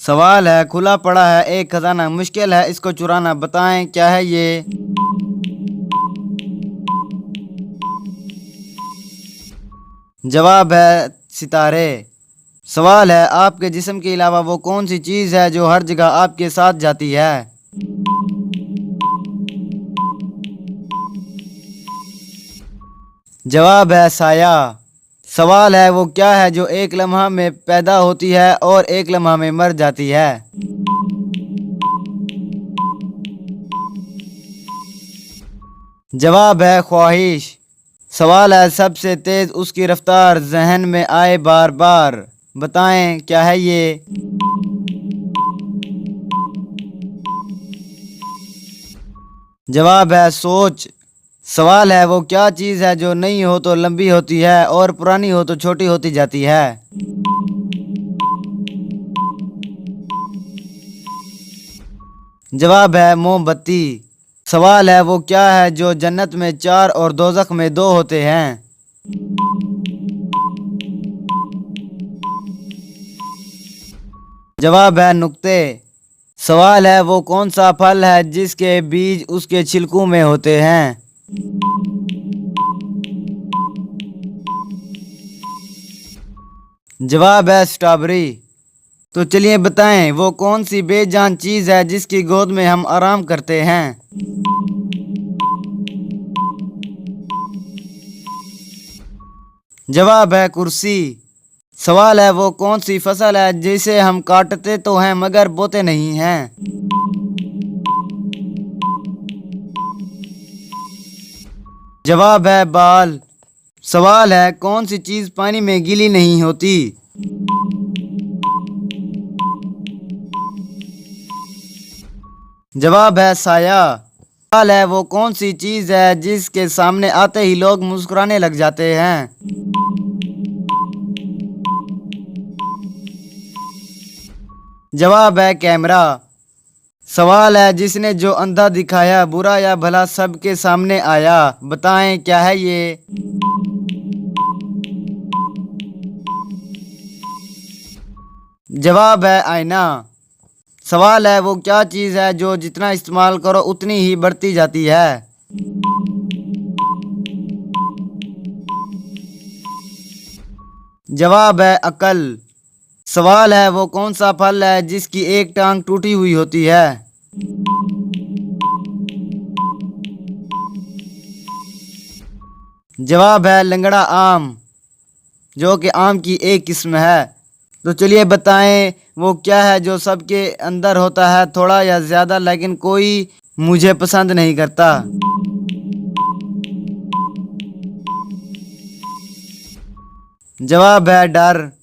सवाल है, खुला पड़ा है एक खजाना, मुश्किल है इसको चुराना, बताएं क्या है ये। जवाब है सितारे। सवाल है, आपके जिस्म के अलावा वो कौन सी चीज़ है जो हर जगह आपके साथ जाती है। जवाब है साया। सवाल है, वो क्या है जो एक लम्हा में पैदा होती है और एक लम्हा में मर जाती है। जवाब है ख्वाहिश। सवाल है, सबसे तेज उसकी रफ्तार जहन में आए बार बार, बताएं क्या है ये। जवाब है सोच। सवाल है, वो क्या चीज़ है जो नई हो तो लंबी होती है और पुरानी हो तो छोटी होती जाती है। जवाब है मोमबत्ती। सवाल है, वो क्या है जो जन्नत में 4 और दोज़ख में 2 होते हैं। जवाब है नुक्ते। सवाल है, वो कौन सा फल है जिसके बीज उसके छिलकों में होते हैं। जवाब है स्ट्रॉबेरी। तो चलिए बताएं, वो कौन सी बेजान चीज़ है जिसकी गोद में हम आराम करते हैं। जवाब है कुर्सी। सवाल है, वो कौन सी फसल है जिसे हम काटते तो हैं मगर बोते नहीं हैं। जवाब है बाल। सवाल है, कौन सी चीज़ पानी में गीली नहीं होती। जवाब है साया। सवाल है, वो कौन सी चीज़ है जिसके सामने आते ही लोग मुस्कुराने लग जाते हैं। जवाब है कैमरा। सवाल है, जिसने जो अंधा दिखाया बुरा या भला सबके सामने आया, बताएं क्या है ये। जवाब है आईना। सवाल है, वो क्या चीज़ है जो जितना इस्तेमाल करो उतनी ही बढ़ती जाती है। जवाब है अकल। सवाल है, वो कौन सा फल है जिसकी एक टांग टूटी हुई होती है। जवाब है लंगड़ा आम, जो कि आम की एक किस्म है। तो चलिए बताएं, वो क्या है जो सबके अंदर होता है थोड़ा या ज़्यादा, लेकिन कोई मुझे पसंद नहीं करता। जवाब है डर।